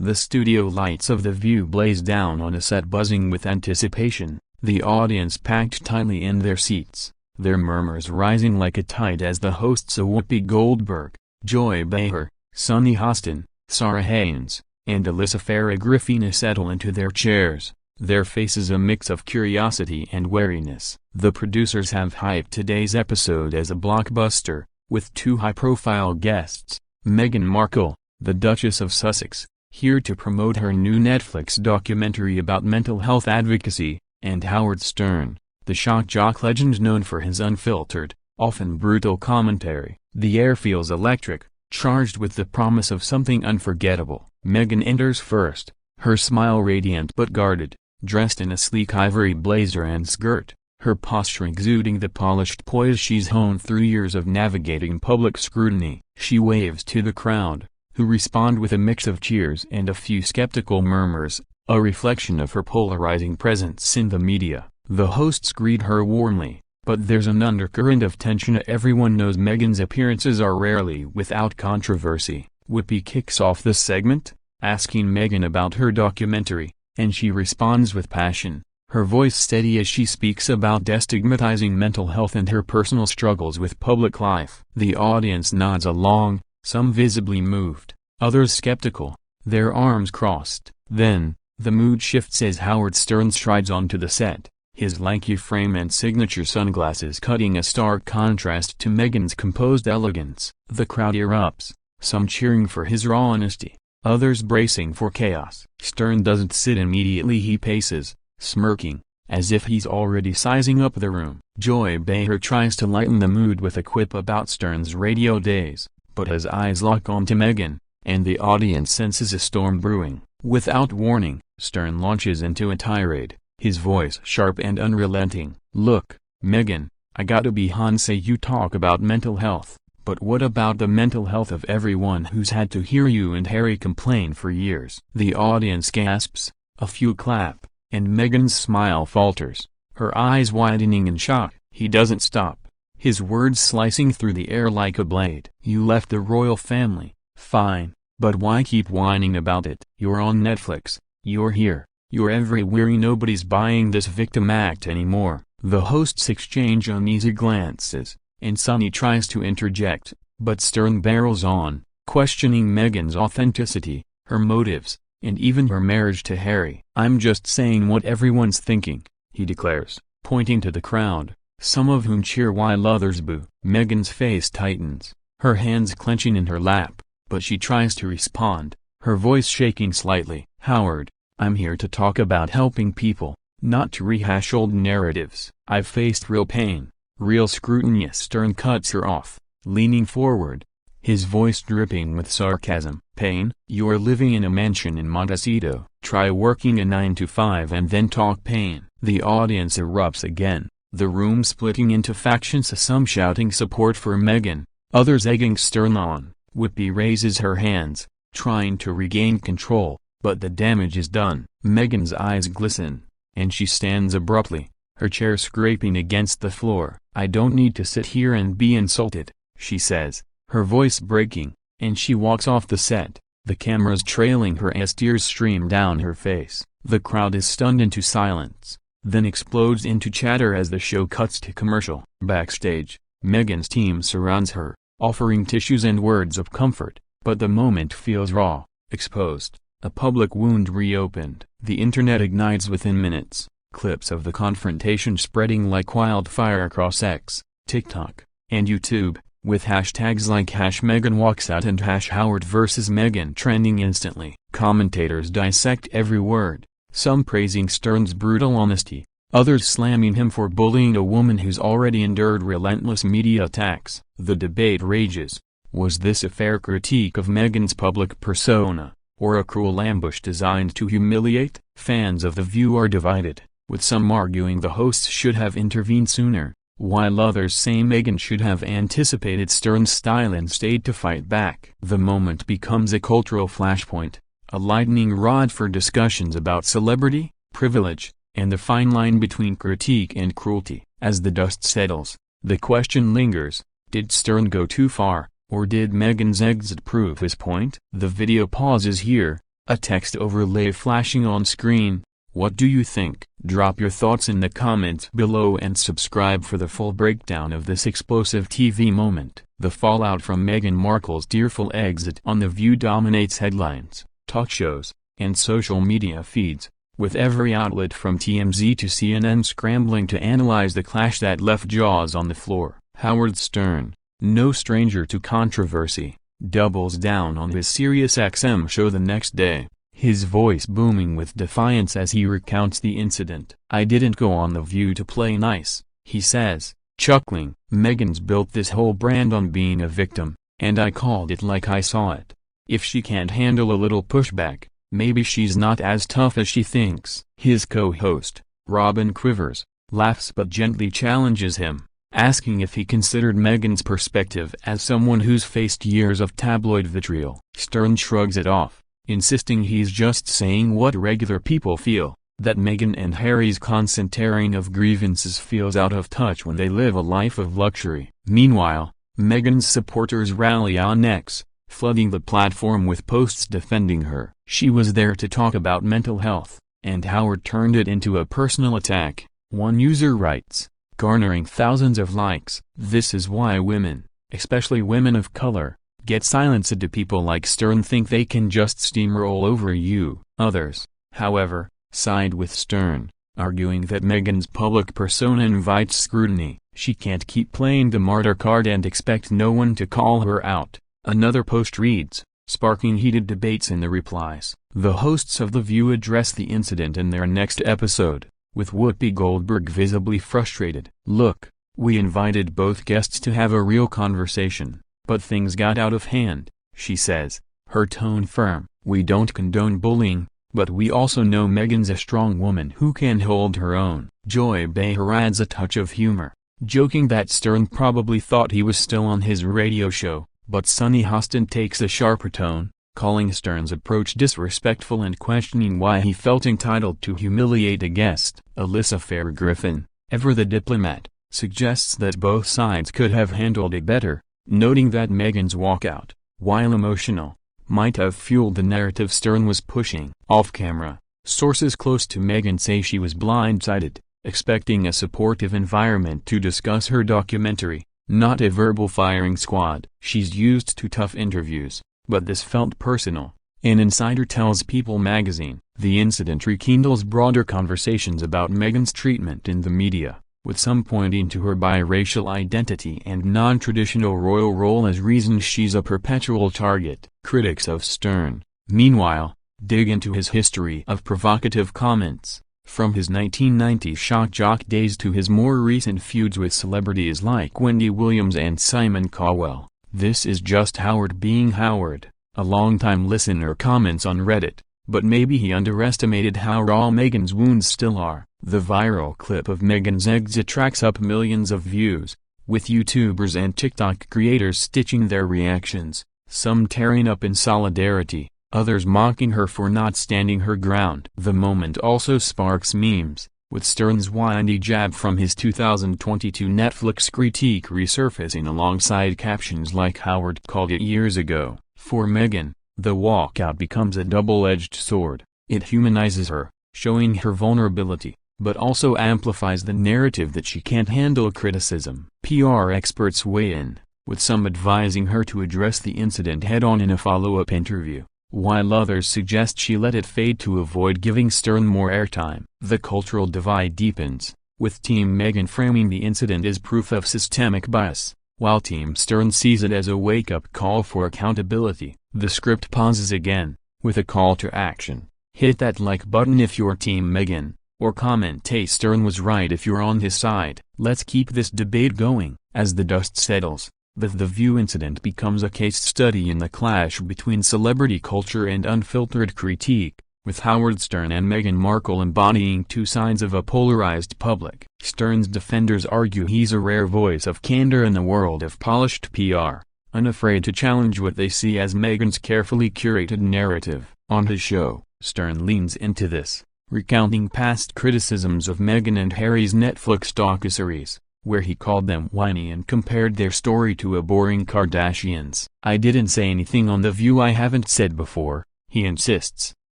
The studio lights of The View blaze down on a set buzzing with anticipation, the audience packed tightly in their seats, their murmurs rising like a tide as the hosts Whoopi Goldberg, Joy Behar, Sunny Hostin, Sarah Haynes, and Alyssa Farah Griffina settle into their chairs, their faces a mix of curiosity and wariness. The producers have hyped today's episode as a blockbuster, with two high-profile guests, Meghan Markle, the Duchess of Sussex, here to promote her new Netflix documentary about mental health advocacy, and Howard Stern, the shock jock legend known for his unfiltered, often brutal commentary. The air feels electric, charged with the promise of something unforgettable. Meghan enters first, her smile radiant but guarded, dressed in a sleek ivory blazer and skirt, her posture exuding the polished poise she's honed through years of navigating public scrutiny. She waves to the crowd, who respond with a mix of cheers and a few skeptical murmurs, a reflection of her polarizing presence in the media. The hosts greet her warmly, but there's an undercurrent of tension. Everyone knows Meghan's appearances are rarely without controversy. Whoopi kicks off the segment, asking Meghan about her documentary, and she responds with passion, her voice steady as she speaks about destigmatizing mental health and her personal struggles with public life. The audience nods along, some visibly moved, others skeptical, their arms crossed. Then, the mood shifts as Howard Stern strides onto the set, his lanky frame and signature sunglasses cutting a stark contrast to Meghan's composed elegance. The crowd erupts, some cheering for his raw honesty, others bracing for chaos. Stern doesn't sit immediately. He paces, smirking, as if he's already sizing up the room. Joy Behar tries to lighten the mood with a quip about Stern's radio days, but his eyes lock onto Meghan, and the audience senses a storm brewing. Without warning, Stern launches into a tirade, his voice sharp and unrelenting. "Look, Meghan, I gotta be honest, say you talk about mental health, but what about the mental health of everyone who's had to hear you and Harry complain for years?" The audience gasps, a few clap, and Meghan's smile falters, her eyes widening in shock. He doesn't stop, his words slicing through the air like a blade. "You left the royal family, fine, but why keep whining about it? You're on Netflix, you're here, you're everywhere. Nobody's buying this victim act anymore." The hosts exchange uneasy glances, and Sunny tries to interject, but Stern barrels on, questioning Meghan's authenticity, her motives, and even her marriage to Harry. "I'm just saying what everyone's thinking," he declares, pointing to the crowd, some of whom cheer while others boo. Meghan's face tightens, her hands clenching in her lap, but she tries to respond, her voice shaking slightly. "Howard, I'm here to talk about helping people, not to rehash old narratives. I've faced real pain, real scrutiny." Stern cuts her off, leaning forward, his voice dripping with sarcasm. "Pain? You're living in a mansion in Montecito. Try working a 9 to 5 and then talk pain." The audience erupts again, the room splitting into factions, some shouting support for Meghan, others egging Stern on. Whoopi raises her hands, trying to regain control, but the damage is done. Meghan's eyes glisten, and she stands abruptly, her chair scraping against the floor. "I don't need to sit here and be insulted," she says, her voice breaking, and she walks off the set, the cameras trailing her as tears stream down her face. The crowd is stunned into silence, then explodes into chatter as the show cuts to commercial. Backstage, Meghan's team surrounds her, offering tissues and words of comfort, but the moment feels raw, exposed, a public wound reopened. The internet ignites within minutes, clips of the confrontation spreading like wildfire across X, TikTok, and YouTube, with hashtags like #MeghanWalksOut and #Howard vs Meghan trending instantly. Commentators dissect every word, some praising Stern's brutal honesty, others slamming him for bullying a woman who's already endured relentless media attacks. The debate rages. Was this a fair critique of Meghan's public persona, or a cruel ambush designed to humiliate? Fans of The View are divided, with some arguing the hosts should have intervened sooner, while others say Meghan should have anticipated Stern's style and stayed to fight back. The moment becomes a cultural flashpoint, a lightning rod for discussions about celebrity, privilege, and the fine line between critique and cruelty. As the dust settles, the question lingers, did Stern go too far, or did Meghan's exit prove his point? The video pauses here, A text overlay flashing on screen. What do you think? Drop your thoughts in the comments below and subscribe for the full breakdown of this explosive TV moment. The fallout from Meghan Markle's tearful exit on The View dominates headlines, talk shows, and social media feeds, with every outlet from TMZ to CNN scrambling to analyze the clash that left jaws on the floor. Howard Stern, no stranger to controversy, doubles down on his SiriusXM show the next day, his voice booming with defiance as he recounts the incident. "I didn't go on The View to play nice," he says, chuckling. "Meghan's built this whole brand on being a victim, and I called it like I saw it. If she can't handle a little pushback, maybe she's not as tough as she thinks." His co-host, Robin Quivers, laughs but gently challenges him, asking if he considered Meghan's perspective as someone who's faced years of tabloid vitriol. Stern shrugs it off, insisting he's just saying what regular people feel, that Meghan and Harry's constant airing of grievances feels out of touch when they live a life of luxury. Meanwhile, Meghan's supporters rally on X, flooding the platform with posts defending her. She was there to talk about mental health, and Howard turned it into a personal attack, one user writes, garnering thousands of likes. "This is why women, especially women of color, get silenced. People like Stern think they can just steamroll over you." Others, however, side with Stern, arguing that Meghan's public persona invites scrutiny. She can't keep playing the martyr card and expect no one to call her out. Another post reads, sparking heated debates in the replies. The hosts of The View address the incident in their next episode, with Whoopi Goldberg visibly frustrated. "Look, we invited both guests to have a real conversation, but things got out of hand," she says, her tone firm. "We don't condone bullying, but we also know Meghan's a strong woman who can hold her own." Joy Behar adds a touch of humor, joking that Stern probably thought he was still on his radio show, but Sunny Hostin takes a sharper tone, calling Stern's approach disrespectful and questioning why he felt entitled to humiliate a guest. Alyssa Farah Griffin, ever the diplomat, suggests that both sides could have handled it better, noting that Meghan's walkout, while emotional, might have fueled the narrative Stern was pushing. Off-camera, sources close to Meghan say she was blindsided, expecting a supportive environment to discuss her documentary, not a verbal firing squad. She's used to tough interviews, but this felt personal, an insider tells People magazine. The incident rekindles broader conversations about Meghan's treatment in the media, with some pointing to her biracial identity and non-traditional royal role as reasons she's a perpetual target. Critics of Stern, meanwhile, dig into his history of provocative comments, from his 1990s shock jock days to his more recent feuds with celebrities like Wendy Williams and Simon Cowell. "This is just Howard being Howard," a longtime listener comments on Reddit, but maybe he underestimated how raw Meghan's wounds still are. The viral clip of Meghan's exit tracks up millions of views, with YouTubers and TikTok creators stitching their reactions, some tearing up in solidarity, others mocking her for not standing her ground. The moment also sparks memes, with Stern's windy jab from his 2022 Netflix critique resurfacing alongside captions like "Howard called it years ago." For Meghan, the walkout becomes a double-edged sword. It humanizes her, showing her vulnerability, but also amplifies the narrative that she can't handle criticism. PR experts weigh in, with some advising her to address the incident head-on in a follow-up interview, while others suggest she let it fade to avoid giving Stern more airtime. The cultural divide deepens, with Team Meghan framing the incident as proof of systemic bias, while Team Stern sees it as a wake-up call for accountability. The script pauses again, with a call to action. Hit that like button if you're Team Meghan, or comment Stern was right if you're on his side. Let's keep this debate going. As the dust settles, The View incident becomes a case study in the clash between celebrity culture and unfiltered critique, with Howard Stern and Meghan Markle embodying two sides of a polarized public. Stern's defenders argue he's a rare voice of candor in the world of polished PR, unafraid to challenge what they see as Meghan's carefully curated narrative. On his show, Stern leans into this, recounting past criticisms of Meghan and Harry's Netflix docuseries, where he called them whiny and compared their story to a boring Kardashians. "I didn't say anything on The View I haven't said before," he insists,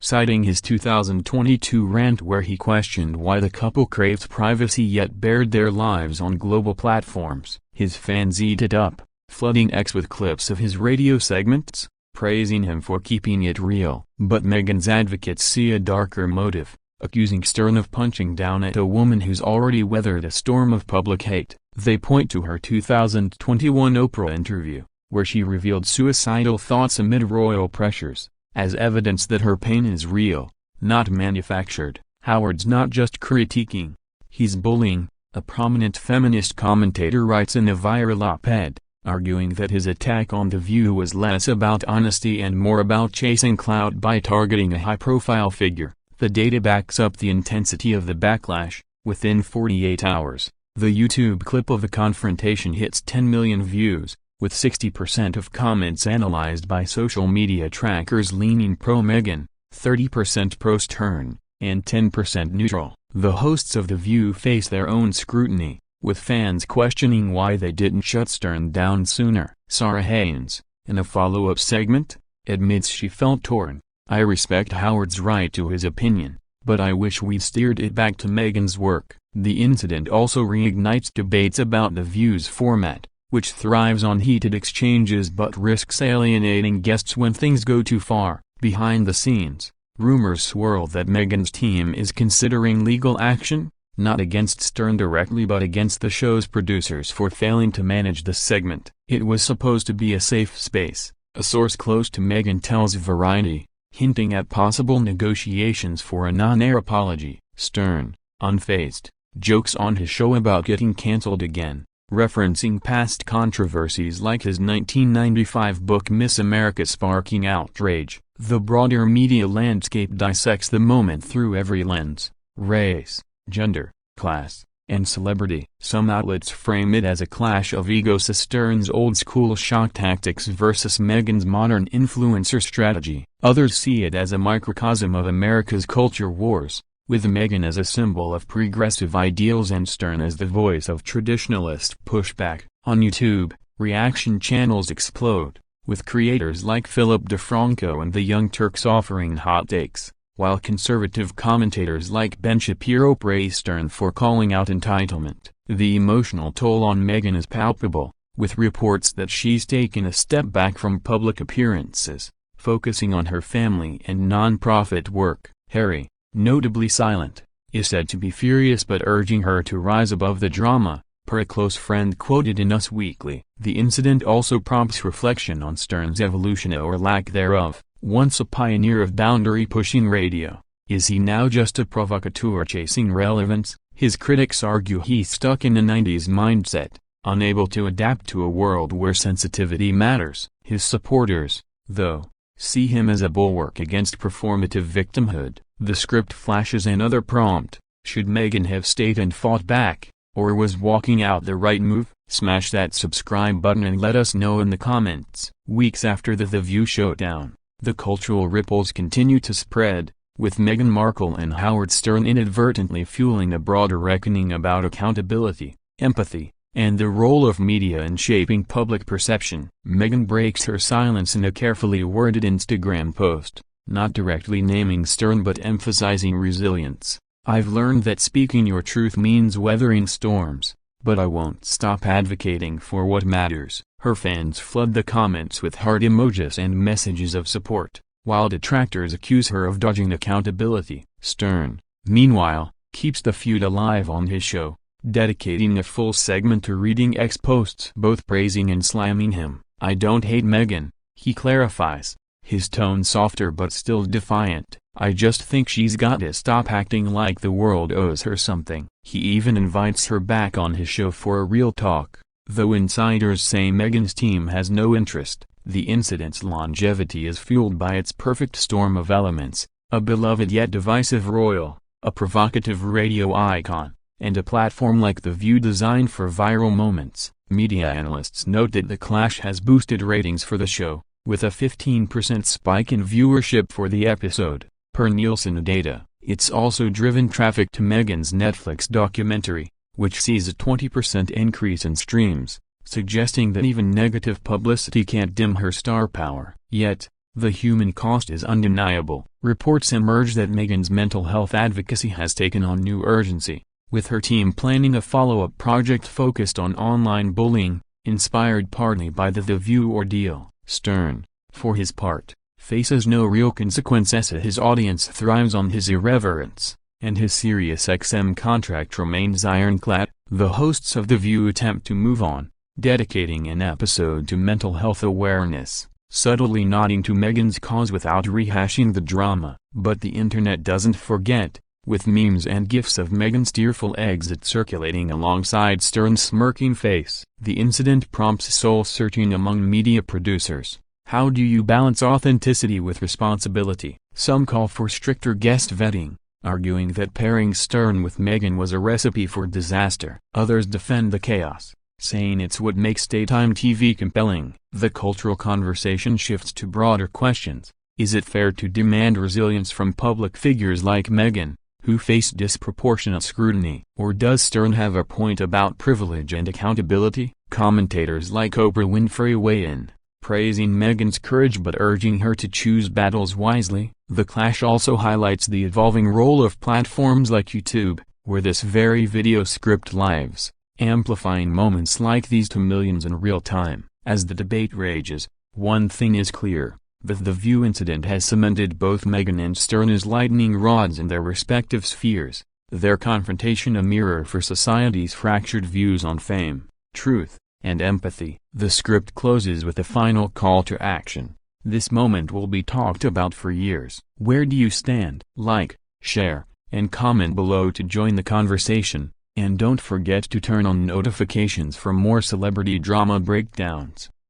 citing his 2022 rant where he questioned why the couple craved privacy yet bared their lives on global platforms. His fans eat it up, flooding X with clips of his radio segments, praising him for keeping it real. But Meghan's advocates see a darker motive, accusing Stern of punching down at a woman who's already weathered a storm of public hate. They point to her 2021 Oprah interview, where she revealed suicidal thoughts amid royal pressures, as evidence that her pain is real, not manufactured. Howard's not just critiquing, he's bullying, a prominent feminist commentator writes in a viral op-ed, arguing that his attack on The View was less about honesty and more about chasing clout by targeting a high-profile figure. The data backs up the intensity of the backlash. Within 48 hours, the YouTube clip of the confrontation hits 10 million views, with 60% of comments analyzed by social media trackers leaning pro-Meghan, 30% pro-Stern, and 10% neutral. The hosts of The View face their own scrutiny, with fans questioning why they didn't shut Stern down sooner. Sarah Haynes, in a follow-up segment, admits she felt torn. "I respect Howard's right to his opinion, but I wish we'd steered it back to Meghan's work." The incident also reignites debates about The View's format, which thrives on heated exchanges but risks alienating guests when things go too far. Behind the scenes, rumors swirl that Meghan's team is considering legal action, not against Stern directly but against the show's producers for failing to manage the segment. "It was supposed to be a safe space," a source close to Meghan tells Variety, hinting at possible negotiations for a non-air apology. Stern, unfazed, jokes on his show about getting cancelled again, referencing past controversies like his 1995 book Miss America sparking outrage. The broader media landscape dissects the moment through every lens: race, gender, class, and celebrity. Some outlets frame it as a clash of egos, Stern's old-school shock tactics versus Meghan's modern influencer strategy. Others see it as a microcosm of America's culture wars, with Meghan as a symbol of progressive ideals and Stern as the voice of traditionalist pushback. On YouTube, reaction channels explode, with creators like Philip DeFranco and the Young Turks offering hot takes, while conservative commentators like Ben Shapiro praise Stern for calling out entitlement. The emotional toll on Meghan is palpable, with reports that she's taken a step back from public appearances, focusing on her family and non-profit work. Harry, notably silent, is said to be furious but urging her to rise above the drama, per a close friend quoted in Us Weekly. The incident also prompts reflection on Stern's evolution or lack thereof. Once a pioneer of boundary-pushing radio, is he now just a provocateur chasing relevance? His critics argue he's stuck in a 90s mindset, unable to adapt to a world where sensitivity matters. His supporters, though, see him as a bulwark against performative victimhood. The script flashes another prompt: should Meghan have stayed and fought back, or was walking out the right move? Smash that subscribe button and let us know in the comments. Weeks after The View showdown, the cultural ripples continue to spread, with Meghan Markle and Howard Stern inadvertently fueling a broader reckoning about accountability, empathy, and the role of media in shaping public perception. Meghan breaks her silence in a carefully worded Instagram post, not directly naming Stern but emphasizing resilience. "I've learned that speaking your truth means weathering storms, but I won't stop advocating for what matters." Her fans flood the comments with heart emojis and messages of support, while detractors accuse her of dodging accountability. Stern, meanwhile, keeps the feud alive on his show, dedicating a full segment to reading X posts both praising and slamming him. "I don't hate Meghan," he clarifies, his tone softer but still defiant. "I just think she's gotta stop acting like the world owes her something." He even invites her back on his show for a real talk, though insiders say Meghan's team has no interest. The incident's longevity is fueled by its perfect storm of elements: a beloved yet divisive royal, a provocative radio icon, and a platform like The View designed for viral moments. Media analysts note that the clash has boosted ratings for the show, with a 15% spike in viewership for the episode. Per Nielsen data, it's also driven traffic to Meghan's Netflix documentary, which sees a 20% increase in streams, suggesting that even negative publicity can't dim her star power. Yet, The human cost is undeniable. Reports emerge that Meghan's mental health advocacy has taken on new urgency, with her team planning a follow-up project focused on online bullying, inspired partly by The View ordeal. Stern, for his part, faces no real consequence as his audience thrives on his irreverence, and his SiriusXM contract remains ironclad. The hosts of The View attempt to move on, dedicating an episode to mental health awareness, subtly nodding to Meghan's cause without rehashing the drama. But the internet doesn't forget, with memes and gifs of Meghan's tearful exit circulating alongside Stern's smirking face. The incident prompts soul-searching among media producers. How do you balance authenticity with responsibility? Some call for stricter guest vetting, arguing that pairing Stern with Meghan was a recipe for disaster. Others defend the chaos, saying it's what makes daytime TV compelling. The cultural conversation shifts to broader questions. Is it fair to demand resilience from public figures like Meghan, who face disproportionate scrutiny? Or does Stern have a point about privilege and accountability? Commentators like Oprah Winfrey weigh in, praising Meghan's courage but urging her to choose battles wisely. The clash also highlights the evolving role of platforms like YouTube, where this very video script lives, amplifying moments like these to millions in real time. As the debate rages, one thing is clear: the View incident has cemented both Meghan and Stern as lightning rods in their respective spheres, their confrontation a mirror for society's fractured views on fame, truth, and empathy. The script closes with a final call to action. This moment will be talked about for years. Where do you stand? Like, share, and comment below to join the conversation, and don't forget to turn on notifications for more celebrity drama breakdowns.